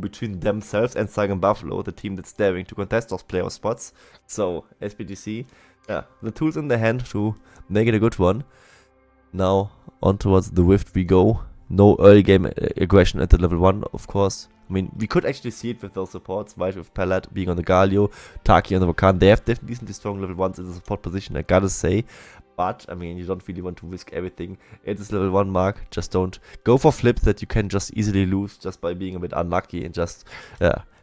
between themselves and Saigon Buffalo, the team that's daring to contest those playoff spots. So, SBTC, yeah, the tools in their hand to make it a good one. Now, on towards the Rift we go. No early game aggression at the level 1, of course. I mean, we could actually see it with those supports, right? With Palat being on the Galio, Taki on the Vulcan. They have decently strong level 1s in the support position, I gotta say. But, I mean, you don't really want to risk everything at this level 1 mark. Just don't go for flips that you can just easily lose just by being a bit unlucky and just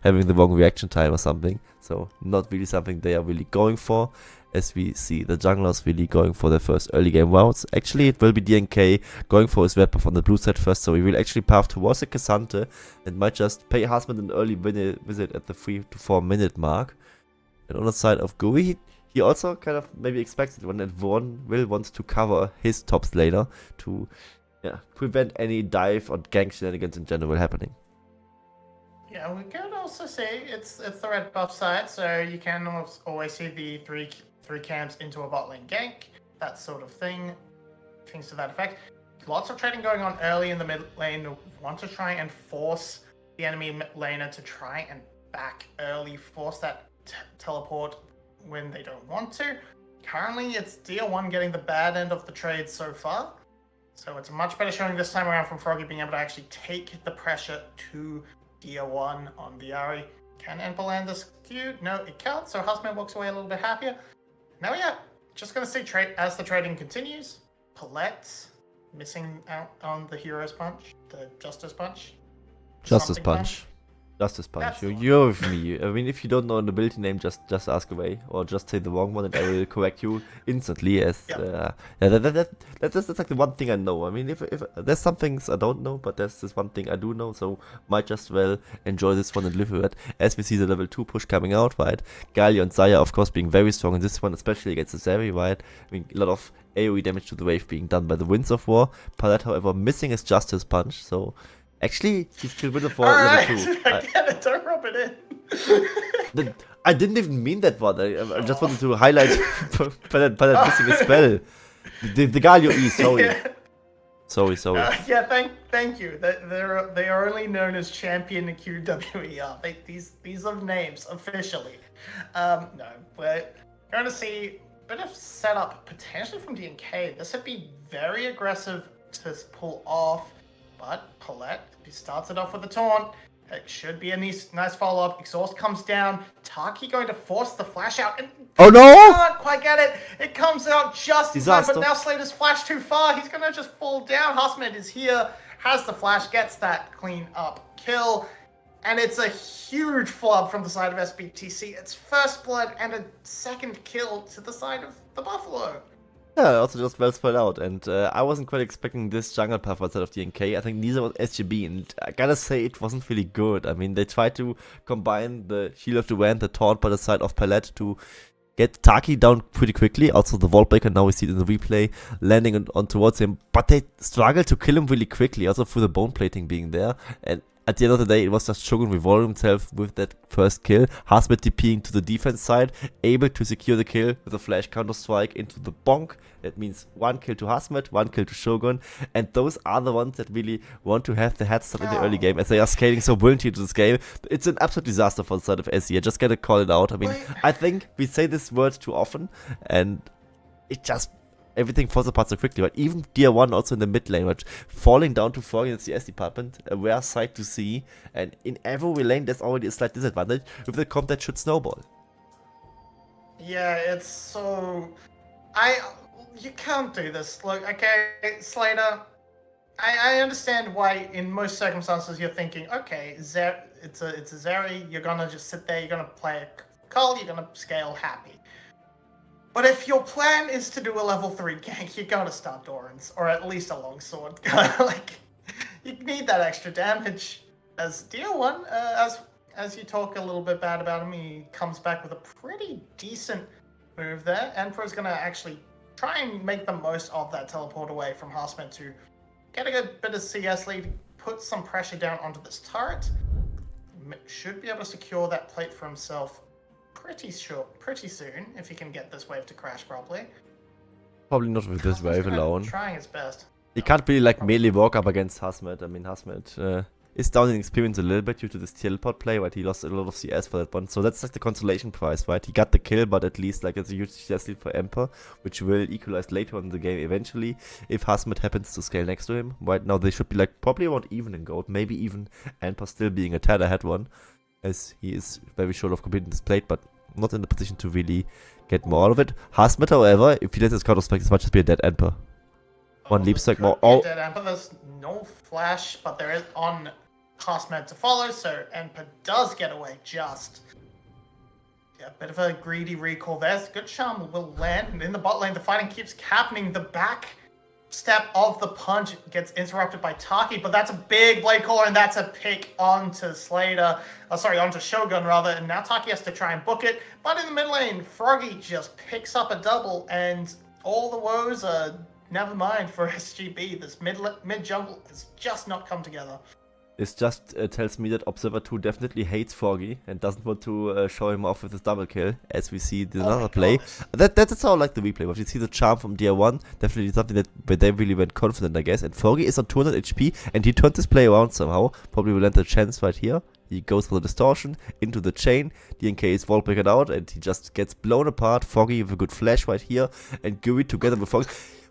having the wrong reaction time or something. So, not really something they are really going for. As we see the junglers really going for their first early game routes. Actually, it will be DNK going for his red buff on the blue side first, so he will actually path towards the Cassante and might just pay Husband an early visit at the 3 to 4 minute mark. And on the side of Gui, he also kind of maybe expected one that Vaughn will want to cover his top laner to prevent any dive or gank shenanigans in general happening. Yeah, we could also say it's the red buff side, so you can always see the three camps into a bot lane gank, that sort of thing, things to that effect. Lots of trading going on early in the mid lane. Want to try and force the enemy laner to try and back early, force that teleport when they don't want to. Currently, it's DR1 getting the bad end of the trade so far, so it's a much better showing this time around from Froggy being able to actually take the pressure to DR1 on the Ari. Can Enpa land this Q? No, it can't, so Husband walks away a little bit happier. Now, yeah, just going to see as the trading continues. Palette missing out on the Hero's Punch, the Justice Punch. Justice Punch. Justice Punch. You're with me. I mean, if you don't know an ability name, just ask away, or just say the wrong one, and I will correct you instantly. As that's like the one thing I know. I mean, if there's some things I don't know, but there's this one thing I do know, so might just well enjoy this one and live with it. As we see the level 2 push coming out, right? Galio and Zaya, of course, being very strong in this one, especially against the Zeri, right? I mean, a lot of AoE damage to the wave being done by the Winds of War. Palette, however, missing his Justice Punch, so. Actually, he's still with the for level 2. I get it, don't rub it in. I didn't even mean that one. I just wanted to highlight Palette missing a spell. The Galio E, sorry. Sorry. Yeah, thank you. They are only known as Champion and QWER. These are names officially. No, we're going to see a bit of setup potentially from DNK. This would be very aggressive to pull off. But Palette, he starts it off with a taunt. It should be a nice follow-up. Exhaust comes down. Taki going to force the flash out. And oh no! Can't quite get it. It comes out just in time, but now Slater's flashed too far. He's going to just fall down. Husband is here, has the flash, gets that clean up kill. And it's a huge flub from the side of SBTC. It's first blood and a second kill to the side of the Buffalo. Yeah, also just well spread out, and I wasn't quite expecting this jungle path outside of DNK. I think neither was SGB, and I gotta say it wasn't really good. I mean, they tried to combine the Shield of the Wind, the taunt by the side of Palette to get Taki down pretty quickly. Also the Vault Breaker, now we see it in the replay, landing on towards him, but they struggled to kill him really quickly, also through the bone plating being there. And at the end of the day, it was just Shogun revolving himself with that first kill. Husband TPing to the defense side, able to secure the kill with a flash counter strike into the bonk. That means 1 kill to Husband, 1 kill to Shogun. And those are the ones that really want to have the head start in the early game, as they are scaling so brilliantly into this game. It's an absolute disaster for the side of SE. I just gotta call it out. I mean, I think we say this word too often, and it just everything falls apart so quickly, but even DR1 also in the mid lane, but falling down to 4 in the CS department, a rare sight to see, and in every lane there's already a slight disadvantage with the comp that should snowball. Yeah, it's so... You can't do this. Look, okay, Slater, I understand why in most circumstances you're thinking, okay, it's a Zeri, you're gonna just sit there, you're gonna play a Cull, you're gonna scale happy. But if your plan is to do a level 3 gank, you gotta start Dorans, or at least a longsword. Like, you need that extra damage. As DR1, as you talk a little bit bad about him, he comes back with a pretty decent move there. Emperor's gonna actually try and make the most of that teleport away from Husband to get a good bit of CS lead, put some pressure down onto this turret. Should be able to secure that plate for himself pretty soon, if he can get this wave to crash properly. Probably not with this wave alone. Trying his best. He can't really like melee walk up against Husmet. I mean, Husmet is down in experience a little bit due to this teleport play, right? He lost a lot of CS for that one. So that's like the consolation prize, right? He got the kill, but at least like it's a huge CS lead for Emperor, which will equalize later on in the game eventually if Hasmet happens to scale next to him. Right now they should be like probably around even in gold, maybe even Emperor still being a tad ahead one, as he is very short of completing this plate, but not in the position to really get more out of it. Hasmet, however, if he lets his counter strike, as much as be a dead Emperor. One leap strike more. Oh, dead Emperor. There's no flash, but there is on Hasmet to follow, so Emperor does get away just. Yeah, a bit of a greedy recall there. Good charm will land, and in the bot lane, the fighting keeps happening. The back step of the punch gets interrupted by Taki, but that's a big blade caller, and that's a pick onto Slater. Onto Shogun rather, and now Taki has to try and book it. But in the mid lane, Froggy just picks up a double, and all the woes are never mind for SGB. This mid jungle has just not come together. This just tells me that Observer 2 definitely hates Froggy and doesn't want to show him off with his double kill, as we see the another play. That's how I like the replay, but you see the charm from DR1, definitely something that where they really went confident, I guess. And Froggy is on 200 HP, and he turned this play around somehow. Probably will land the chance right here. He goes for the distortion into the chain. DNK is wall breaking out, and he just gets blown apart. Froggy with a good flash right here, and Guri together with Froggy.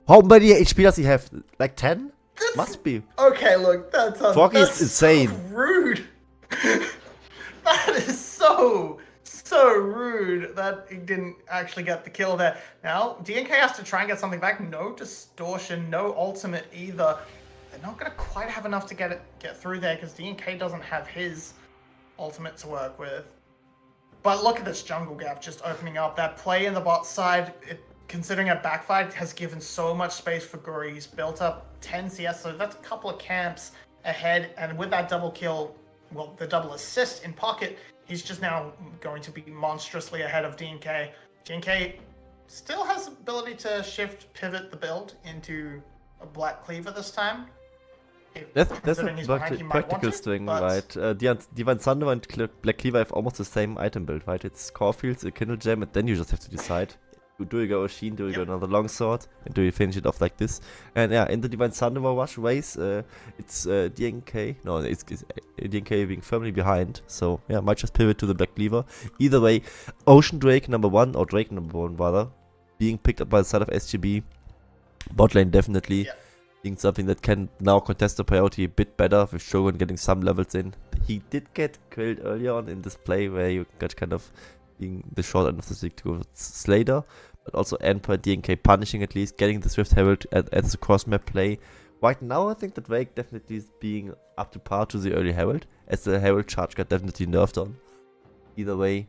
How many HP does he have? Like 10? Must be. Okay, look, that's insane. So rude. That is so rude that he didn't actually get the kill there. Now, DNK has to try and get something back. No distortion, no ultimate either. They're not going to quite have enough to get through there because DNK doesn't have his ultimate to work with. But look at this jungle gap just opening up. That play in the bot side, considering a backfight, has given so much space for Guri. He's built up 10 CS, so that's a couple of camps ahead. And with that double kill, well, the double assist in pocket, he's just now going to be monstrously ahead of DNK. DNK still has the ability to pivot the build into a Black Cleaver this time. That's a practical thing, right? Divine Thunder and Black Cleaver have almost the same item build, right? It's Carefields, a Kindle Gem, and then you just have to decide. Do you go a Sheen, do you go another longsword, and do you finish it off like this? And yeah, in the Divine Thunder Rush race, it's DNK. No, it's DNK being firmly behind. So yeah, might just pivot to the Black Cleaver. Either way, Ocean Drake #1, or Drake #1 rather, being picked up by the side of SGB. Bot lane definitely being something that can now contest the priority a bit better, with Shogun getting some levels in. He did get killed earlier on in this play where you got kind of being the short end of the stick to Slater, but also Emperor, DNK punishing at least, getting the Swift Herald as a cross-map play. Right now I think that Drake definitely is being up to par to the early Herald, as the Herald charge got definitely nerfed on. Either way,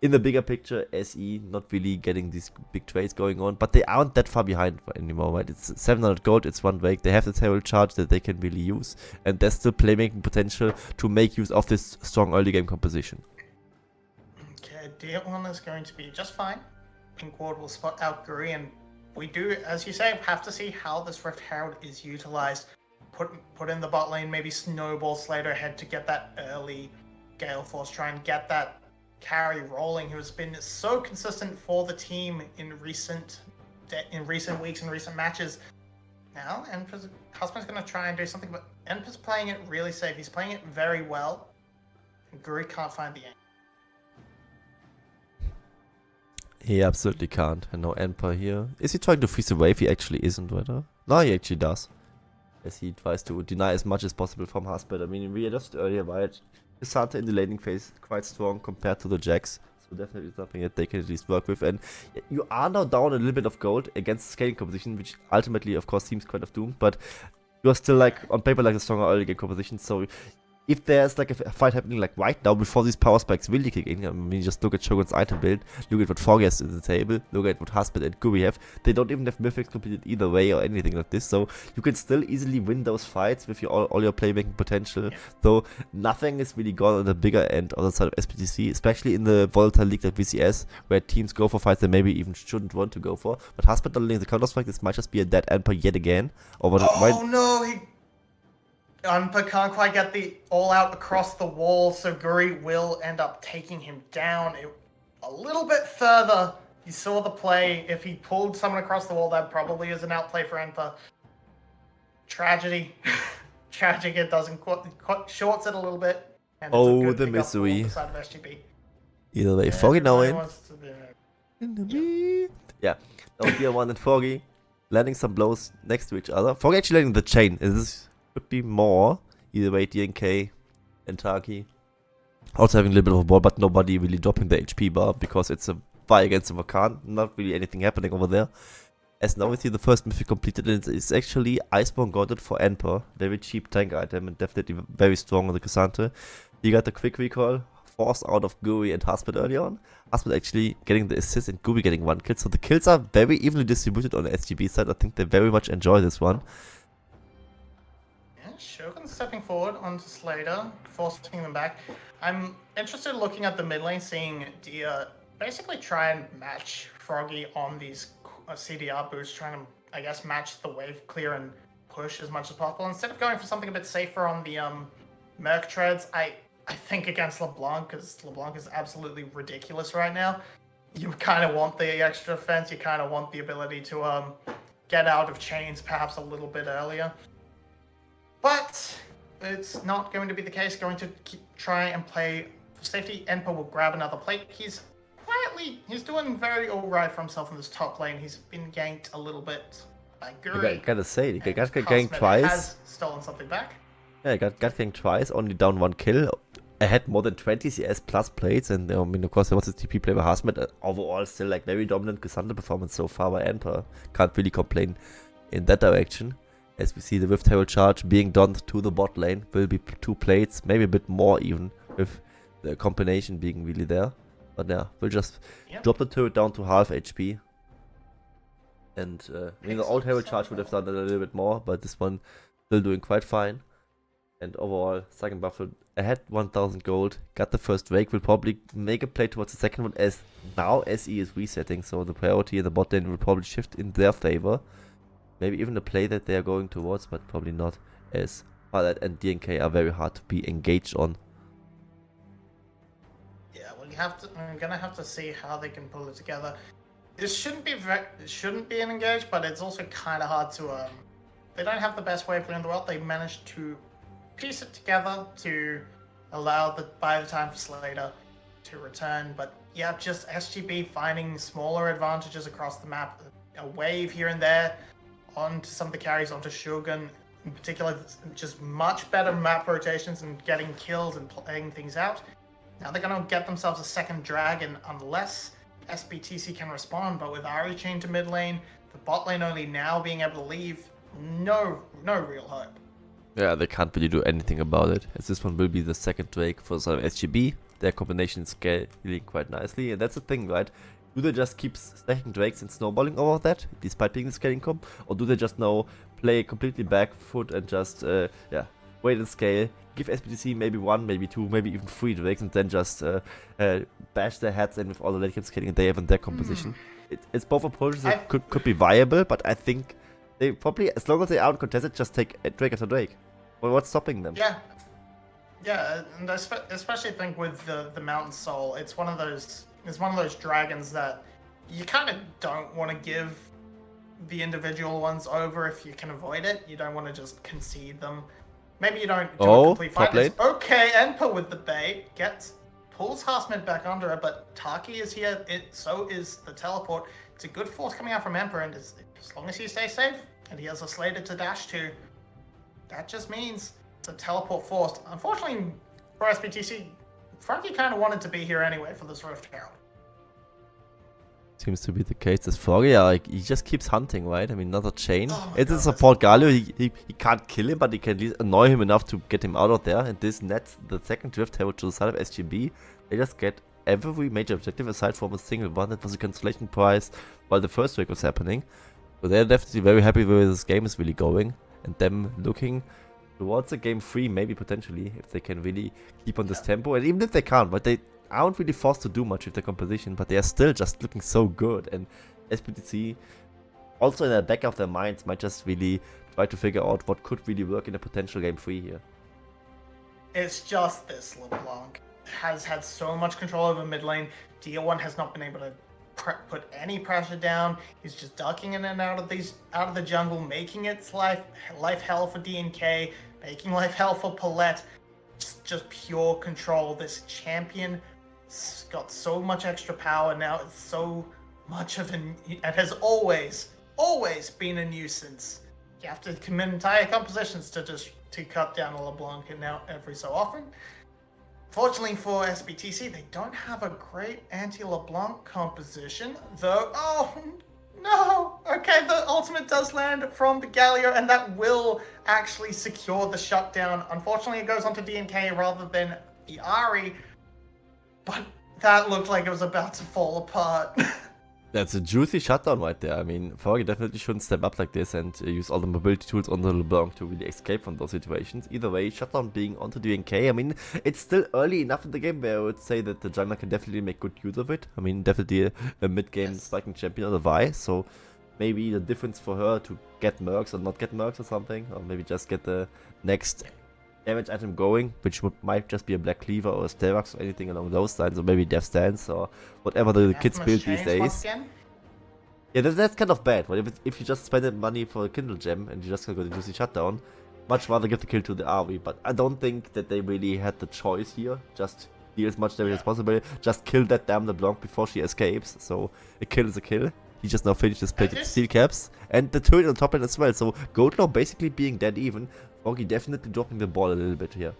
in the bigger picture, SE not really getting these big trades going on, but they aren't that far behind anymore, right? It's 700 gold, it's one Drake, they have this Herald charge that they can really use, and there's still playmaking potential to make use of this strong early game composition. Okay, D1 is going to be just fine. Pink Ward will spot out Guri, and we do, as you say, have to see how this Rift Herald is utilized. Put in the bot lane, maybe snowball Slater ahead to get that early Gale Force, try and get that carry rolling, who has been so consistent for the team in recent weeks and recent matches. Now, Husband's going to try and do something, but Emperor's playing it really safe. He's playing it very well, and Guri can't find the aim. He absolutely can't. And no Emperor here. Is he trying to freeze the wave? He actually isn't, right? No, he actually does. As he tries to deny as much as possible from Husband. I mean, we just earlier, right? Santa in the laning phase quite strong compared to the Jax. So definitely something that they can at least work with. And you are now down a little bit of gold against scaling composition, which ultimately, of course, seems kind of doomed. But you are still, like, on paper, like a stronger early game composition. So if there's like a fight happening like right now before these power spikes really kick in, I mean, just look at Shogun's item build, look at what Froggy has in the table, look at what Husband and Guri have. They don't even have mythics completed either way or anything like this, so you can still easily win those fights with all your playmaking potential. Though nothing is really gone on the bigger end on the side of SBTC, especially in the volatile league like VCS, where teams go for fights they maybe even shouldn't want to go for. But Husband not letting the counter strike, this might just be a dead Emperor yet again. Or what? No, Emperor can't quite get the all-out across the wall, so Guri will end up taking him down a little bit further. You saw the play. If he pulled someone across the wall, that probably is an outplay for Emperor. Tragedy. tragic it doesn't shorts it a little bit. And it's a Oh, good the pickup for misery. the side of SGB. Either way, Foggy now Everybody in. wants to be there. Yeah, now Tier 1 and Foggy landing some blows next to each other. Foggy actually landing the chain. This could be more. Either way, DNK and Taki also having a little bit of a ball, but nobody really dropping the HP bar because it's a fight against the Vulcan. Not really anything happening over there. As now we see the first mythic completed, and it's actually Iceborne Gauntlet for Emperor. Very cheap tank item and definitely very strong on the Cassante. He got the quick recall, forced out of Guri and Hasped early on. Hasped actually getting the assist and Guri getting 1 kill. So the kills are very evenly distributed on the SGB side. I think they very much enjoy this one. Yeah, Shogun stepping forward onto Slater, forcing them back. I'm interested in looking at the mid lane, seeing Dia basically try and match Froggy on these CDR boosts, trying to, I guess, match the wave clear and push as much as possible. Instead of going for something a bit safer on the Merc treads, I think against LeBlanc, because LeBlanc is absolutely ridiculous right now. You kind of want the extra defense, you kind of want the ability to get out of chains perhaps a little bit earlier. But it's not going to be the case. Going to try and play for safety. Enpa will grab another plate. He's doing very alright for himself in this top lane. He's been ganked a little bit by Guri. I gotta say, he got Cosmet ganked twice. Has stolen something back. Yeah, got ganked twice, only down 1 kill. I had more than 20 CS plus plates, and I mean, of course, there was his TP play by Hasmet. Overall, still like very dominant Cassandra performance so far by Emperor. Can't really complain in that direction. As we see the Rift Herald charge being done to the bot lane, will be 2 plates, maybe a bit more even, with the combination being really there. But yeah, we'll just drop the turret down to half HP. And I mean, the old Herald charge would have done a little bit more, but this one still doing quite fine. And overall, Saigon Buffalo ahead 1000 gold, got the first Drake, will probably make a play towards the second one as now SE is resetting, so the priority in the bot lane will probably shift in their favor. Maybe even a play that they are going towards, but probably not, as Pilot and DNK are very hard to be engaged on. Yeah, we're gonna have to see how they can pull it together. This shouldn't be an engage, but it's also kind of hard to they don't have the best wave clear in the world. They managed to piece it together to allow by the time for Slater to return. But yeah, just SGB finding smaller advantages across the map, a wave here and there onto some of the carries, onto Shogun in particular, just much better map rotations and getting kills and playing things out. Now they're going to get themselves a second dragon unless SBTC can respond, but with Ari chained to mid lane, the bot lane only now being able to leave, no real hope. Yeah, they can't really do anything about it, as this one will be the second Drake for some SGB. Their combination is scaling quite nicely, and that's the thing, right? Do they just keep stacking Drakes and snowballing over that, despite being the scaling comp? Or do they just now play completely back foot and just, wait and scale, give SBTC maybe 1, maybe 2, maybe even 3 Drakes, and then just bash their heads in with all the late game scaling they have in their composition? It's both approaches that could be viable, but I think they probably, as long as they aren't contested, just take Drake after Drake. Well, what's stopping them? Yeah, and I especially think with the Mountain Soul, it's one of those dragons that you kind of don't want to give the individual ones over if you can avoid it. You don't want to just concede them. Maybe you don't do a complete fight. Okay, Enpa with the bait pulls Harsmid back under it, but Taki is here. So is the teleport. It's a good force coming out from Emperor, and as long as he stays safe and he has a Slater to dash to, that just means it's a teleport forced. Unfortunately for SBTC, Frankie kind of wanted to be here anyway for this Rift Herald. Seems to be the case. This Froggy, like, he just keeps hunting, right? I mean, another chain. It's a support Galio. He can't kill him, but he can at least annoy him enough to get him out of there. And this nets the second Rift Herald to the side of SGB. They just get every major objective aside from a single one. That was a cancellation prize while the first week was happening. So they're definitely very happy where this game is really going. And them looking towards a game 3, maybe potentially, if they can really keep on this tempo. And even if they can't, but they aren't really forced to do much with their composition, but they are still just looking so good. And SBTC, also in the back of their minds, might just really try to figure out what could really work in a potential game 3 here. It's just this LeBlanc has had so much control over mid lane. Dia1 has not been able to put any pressure down. He's just ducking in and out of the jungle, making its life hell for DNK. making life hell for Paulette. Just pure control. This champion got so much extra power now. It's so much of it has always been a nuisance. You have to commit entire compositions to cut down a LeBlanc, and now every so often. Fortunately for SBTC, they don't have a great anti-LeBlanc composition, though. Oh no! Okay, the ultimate does land from the Galio, and that will actually secure the shutdown. Unfortunately, it goes onto DNK rather than the Ari, but that looked like it was about to fall apart. That's a juicy shutdown right there. I mean, Froggy definitely shouldn't step up like this and use all the mobility tools on the LeBlanc to really escape from those situations. Either way, shutdown being onto DNK, I mean, it's still early enough in the game where I would say that the jungler can definitely make good use of it. I mean, definitely a mid-game spiking champion on the Vi, so maybe the difference for her to get Mercs or not get Mercs or something, or maybe just get the next damage item going, which might just be a Black Cleaver or a Steelbox or anything along those lines, or maybe Death Stance or whatever the kids build these days. Yeah, that's kind of bad, but if you just spend money for a Kindle Gem and you just gonna go to Juicy Shutdown, much rather give the kill to the Arwi, but I don't think that they really had the choice here. Just deal as much damage as possible, just kill that damn LeBlanc before she escapes, so a kill is a kill. He just now finished his plated steel caps, and the turret on top end as well, so Goldlaw basically being dead even. Froggy definitely dropping the ball a little bit here.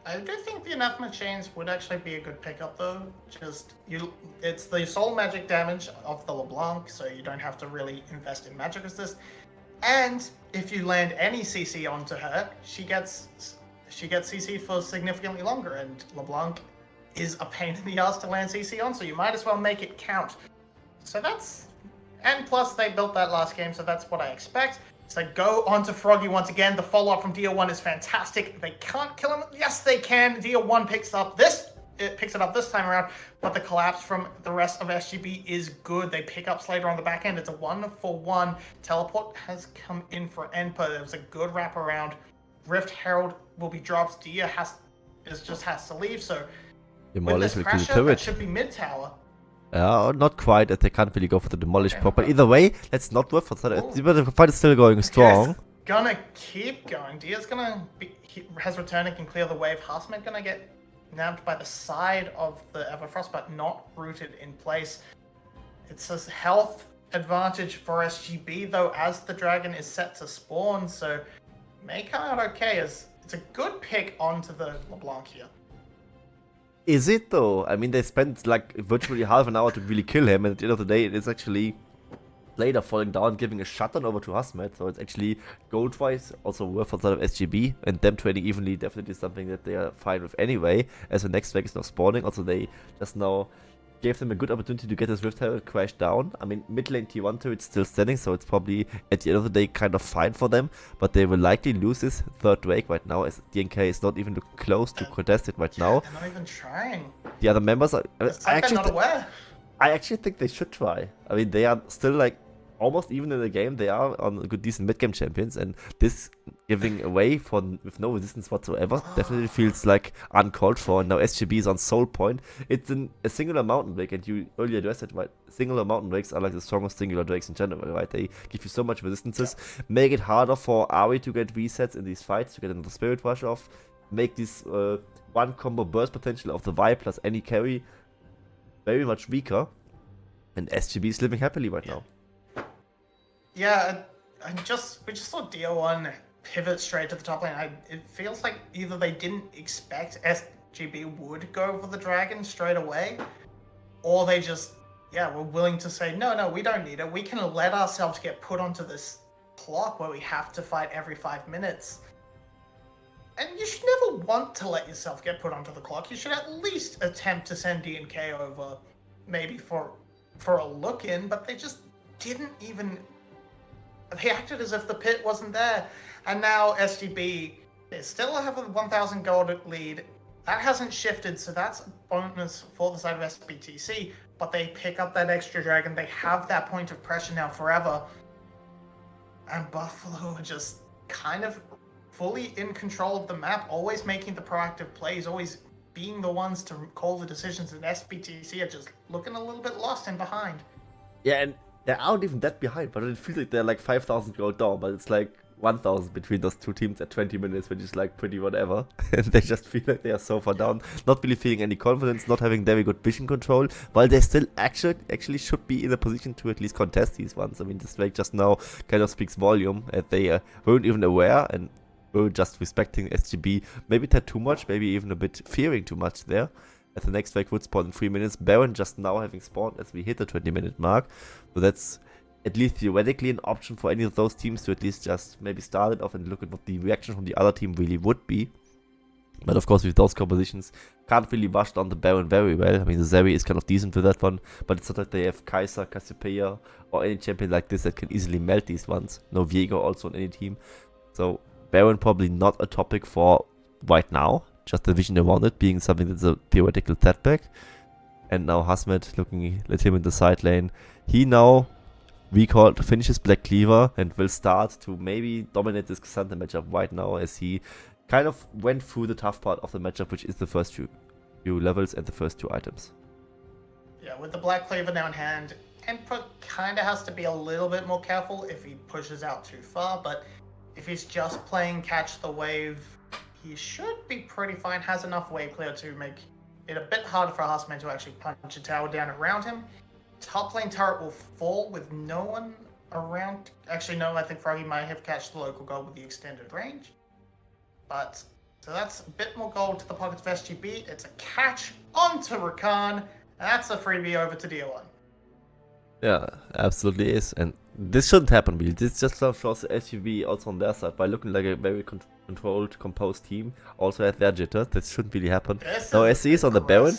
I do think the Anathema Chains would actually be a good pickup though. It's the soul magic damage of the LeBlanc, so you don't have to really invest in magic resist. And if you land any CC onto her, she gets CC for significantly longer, and LeBlanc is a pain in the ass to land CC on, so you might as well make it count. So and plus they built that last game, so that's what I expect. So go on to Froggy once again. The follow-up from DO1 is fantastic. They can't kill him. Yes, they can. DO1 picks it up this time around, but the collapse from the rest of SGB is good. They pick up Slater on the back end. It's a 1-for-1. Teleport has come in for Enpa. There was a good wraparound. Rift Herald will be dropped. Dia just has to leave. So with this pressure, that should be mid tower. Not quite, as they can't really go for the demolish proper. Either way, let's not work for that. The fight is still going strong. It's gonna keep going. Dia's has returned and can clear the wave. Harsmet gonna get nabbed by the side of the Everfrost, but not rooted in place. It's a health advantage for SGB though, as the dragon is set to spawn, so may come out okay. As it's a good pick onto the LeBlanc here. Is it though? I mean, they spent like virtually half an hour to really kill him, and at the end of the day, it is actually Slater falling down, giving a shutdown over to Hasmet, so it's actually gold-wise also worth for sort of SGB, and them trading evenly definitely something that they are fine with anyway, as the next wave is now spawning. Also, they just now gave them a good opportunity to get this Rift Herald crash down. I mean, mid lane T1 turret's still standing, so it's probably at the end of the day kind of fine for them, but they will likely lose this third Drake right now, as DNK is not even looking close to contest it right now. They're not even trying. The other members are... I actually think they should try. I mean, they are still like almost even in the game. They are on good, decent mid-game champions, and this giving away with no resistance whatsoever definitely feels like uncalled for. And now SGB is on soul point. It's a singular mountain drake, and you earlier addressed it, right? Singular mountain drakes are like the strongest singular drakes in general, right? They give you so much resistances, make it harder for Ari to get resets in these fights, to get another spirit rush off, make this one combo burst potential of the Vi plus any carry very much weaker, and SGB is living happily right now. Yeah, we just saw DO1 pivot straight to the top lane. It feels like either they didn't expect SGB would go for the dragon straight away, or they just, were willing to say, no, we don't need it. We can let ourselves get put onto this clock where we have to fight every 5 minutes. And you should never want to let yourself get put onto the clock. You should at least attempt to send DNK over, maybe for a look-in, but they just didn't even... They acted as if the pit wasn't there. And now SGB, they still have a 1,000 gold lead. That hasn't shifted, so that's a bonus for the side of SBTC. But they pick up that extra dragon. They have that point of pressure now forever. And Buffalo are just kind of fully in control of the map, always making the proactive plays, always being the ones to call the decisions. And SBTC are just looking a little bit lost and behind. Yeah, and they aren't even that behind, but it feels like they're like 5,000 gold down, but it's like 1000 between those two teams at 20 minutes, which is like pretty whatever. And they just feel like they are so far down, not really feeling any confidence, not having very good vision control, while they still actually should be in a position to at least contest these ones. I mean, this break just now kind of speaks volume, as they weren't even aware and were just respecting SGB maybe tad too much, maybe even a bit fearing too much there. As the next break would spawn in 3 minutes, Baron just now having spawned as we hit the 20-minute mark. So that's at least theoretically an option for any of those teams to at least just maybe start it off and look at what the reaction from the other team really would be. But of course, with those compositions, can't really rush down the Baron very well. I mean, the Zeri is kind of decent with that one, but it's not like they have Kai'Sa, Cassiopeia, or any champion like this that can easily melt these ones. No Viego also on any team. So Baron probably not a topic for right now, just the vision around it being something that's a theoretical setback. And now Hasmet looking at him in the side lane. He now recalled finishes Black Cleaver and will start to maybe dominate this Xanta matchup right now, as he kind of went through the tough part of the matchup, which is the first few levels and the first 2 items. Yeah, with the Black Cleaver now in hand, Emperor kind of has to be a little bit more careful if he pushes out too far, but if he's just playing catch the wave, he should be pretty fine. Has enough wave clear to make it a bit harder for Hasmet to actually punch a tower down around him. Top lane turret will fall with no one around. Actually, no, I think Froggy might have catched the local gold with the extended range. But, so that's a bit more gold to the pockets of SGB. It's a catch onto Rakan. That's a freebie over to D1. Yeah, absolutely is. And this shouldn't happen, really. This just shows SGB also on their side by looking like a very controlled, composed team. Also has their jitters. This shouldn't really happen. Now, SC is on the Baron.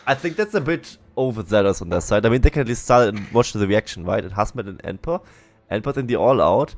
I think that's a bit overzealous on their side. I mean, they can at least start and watch the reaction, right? And Hasmet and Enper. Enper's in the all-out.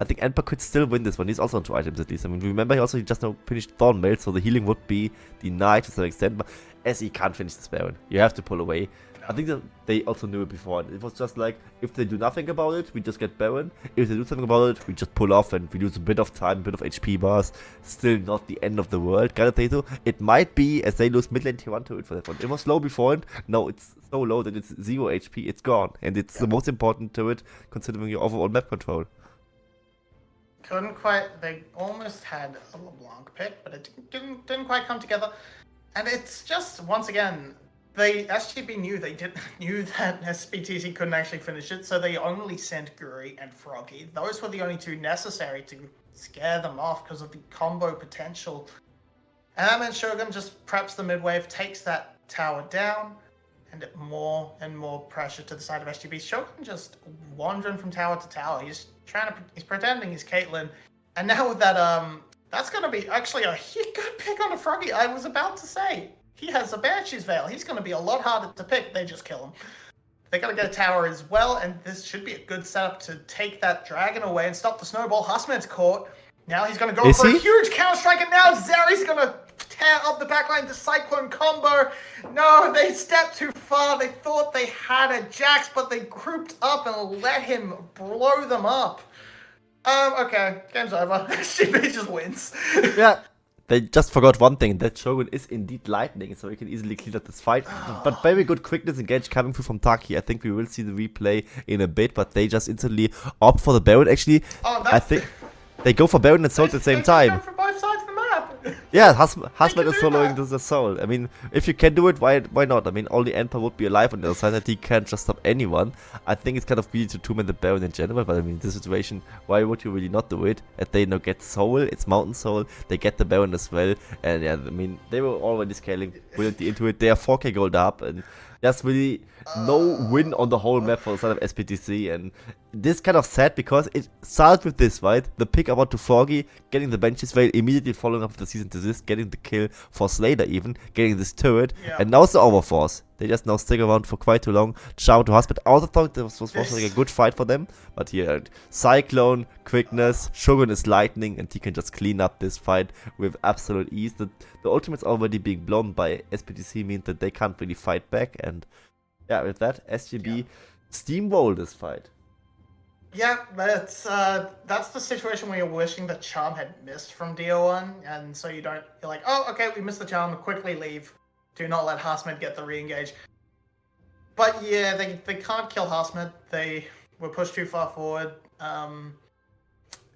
I think Enper could still win this one. He's also on 2 items at least. I mean, remember he just now finished Thornmail, so the healing would be denied to some extent. But SE can't finish this Baron. You have to pull away. I think that they also knew it before. It was just like, if they do nothing about it, we just get Baron. If they do something about it, we just pull off and we lose a bit of time, a bit of HP bars. Still not the end of the world. Galatato, it might be as they lose mid lane tier 1 to it for that one. It was low before it. Now it's so low that it's 0 HP. It's gone. And it's the most important to it, considering your overall map control. Couldn't quite. They almost had a LeBlanc pick, but it didn't quite come together. And it's just, once again, SGB knew that SBTC couldn't actually finish it, so they only sent Guri and Froggy. Those were the only 2 necessary to scare them off because of the combo potential. And then Shogun just preps the mid wave, takes that tower down, and more and more pressure to the side of SGB. Shogun just wandering from tower to tower. He's pretending he's Caitlyn. And now with that, that's going to be actually a good pick on a Froggy. I was about to say, he has a Banshee's Veil. He's going to be a lot harder to pick. They just kill him. They got to get a tower as well, and this should be a good setup to take that dragon away and stop the snowball. Husman's caught. Now he's going to go for a huge counter strike, and now Zeri's going to tear up the backline. The Cyclone combo. No, they stepped too far. They thought they had a Jax, but they grouped up and let him blow them up. Okay, game's over. SGB just wins. Yeah. They just forgot one thing, that Shogun is indeed lightning, so he can easily clean up this fight. But very good quickness engage coming through from Taki. I think we will see the replay in a bit, but they just instantly opt for the Baron. Actually, I think they go for Baron and Soul at the same time. Go for both sides of the map. Yeah, Hasmet is following the Soul. I mean, if you can do it, why not? I mean, only Emperor would be alive on the other side, that he can't just stop anyone. I think it's kind of greedy to two-man the Baron in general, but I mean, in this situation, why would you really not do it? If they now get Soul, it's Mountain Soul, they get the Baron as well, and yeah, I mean, they were already scaling brilliantly into it. They are 4k gold up, and there's really no win on the whole map for the side of SBTC, and this kind of sad because it started with this, right? The pick about to Froggy, getting the Banshee's Veil, immediately following up with the season to this, getting the kill for Slater even, getting this turret, and now it's the Overforce. They just now stick around for quite too long. Charm to Husband. I also thought this was like a good fight for them, but here, Cyclone, quickness, Shogun is lightning, and he can just clean up this fight with absolute ease. The ultimates already being blown by SBTC means that they can't really fight back, and yeah, with that, SGB steamrolled this fight. Yeah, that's the situation where you're wishing the charm had missed from DO1, and so you're like, oh, okay, we missed the charm, quickly leave. Do not let Hasmed get the re-engage. But yeah, they can't kill Hasmed. They were pushed too far forward.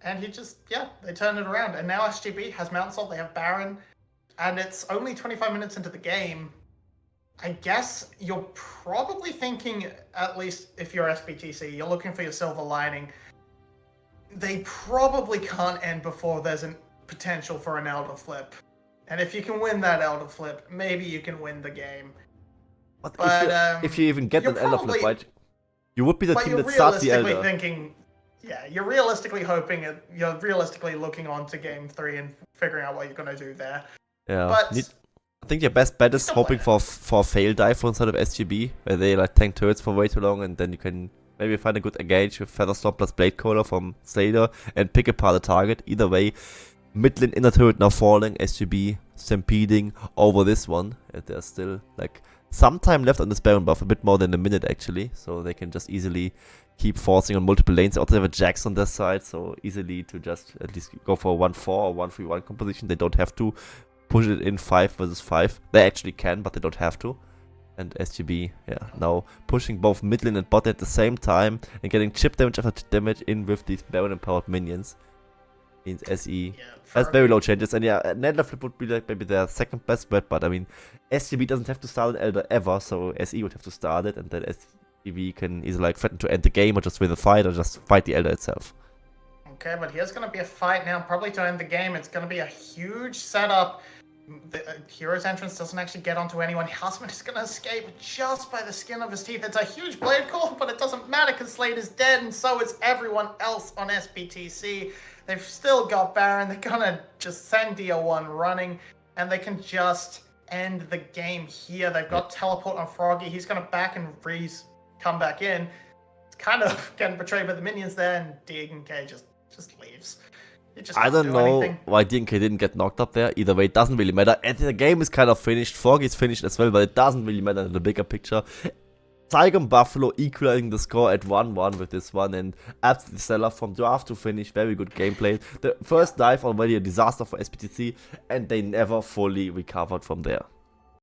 And he just, they turned it around. And now SGB has Mount Salt, they have Baron, and it's only 25 minutes into the game. I guess you're probably thinking, at least if you're SBTC, you're looking for your silver lining. They probably can't end before there's a potential for an Elder Flip. And if you can win that Elder Flip, maybe you can win the game. But if you even get an Elder Flip, right? You would be the team that starts the Elder. Thinking, you're realistically hoping you're realistically looking on to game 3 and figuring out what you're going to do there. Yeah. But I think your best bet is hoping for a fail dive instead of SGB, where they like tank turrets for way too long, and then you can maybe find a good engage with Featherstorm plus Blade Caller from Slater and pick apart the target. Either way, mid lane inner turret now falling, SGB stampeding over this one, and there's still like some time left on this Baron buff, a bit more than a minute actually, so they can just easily keep forcing on multiple lanes. They also have a Jax on their side, so easily to just at least go for a 1-4 or 1-3-1 composition. They don't have to push it in 5 versus 5. They actually can, but they don't have to. And SGB, now pushing both mid lane and bot lane at the same time and getting chip damage after damage in with these Baron empowered minions. Means SE has very low changes. And an Elder Flip would be like maybe their second best bet, but I mean, SGB doesn't have to start an Elder ever, so SE would have to start it, and then SGB can either like threaten to end the game or just win the fight or just fight the Elder itself. Okay, but here's going to be a fight now, probably to end the game. It's going to be a huge setup. The hero's entrance doesn't actually get onto anyone. Husman is going to escape just by the skin of his teeth. It's a huge blade call, but it doesn't matter because Slade is dead, and so is everyone else on SBTC. They've still got Baron. They're going to just send DO1 running, and they can just end the game here. They've got teleport on Froggy. He's going to back and come back in. It's kind of getting betrayed by the minions there, and DNK just leaves. I don't know why DNK didn't get knocked up there. Either way, it doesn't really matter. And the game is kind of finished. Froggy's finished as well, but it doesn't really matter in the bigger picture. Saigon Buffalo equalizing the score at 1-1 with this one, and absolutely stellar from draft to finish. Very good gameplay. The first dive already a disaster for SBTC, and they never fully recovered from there.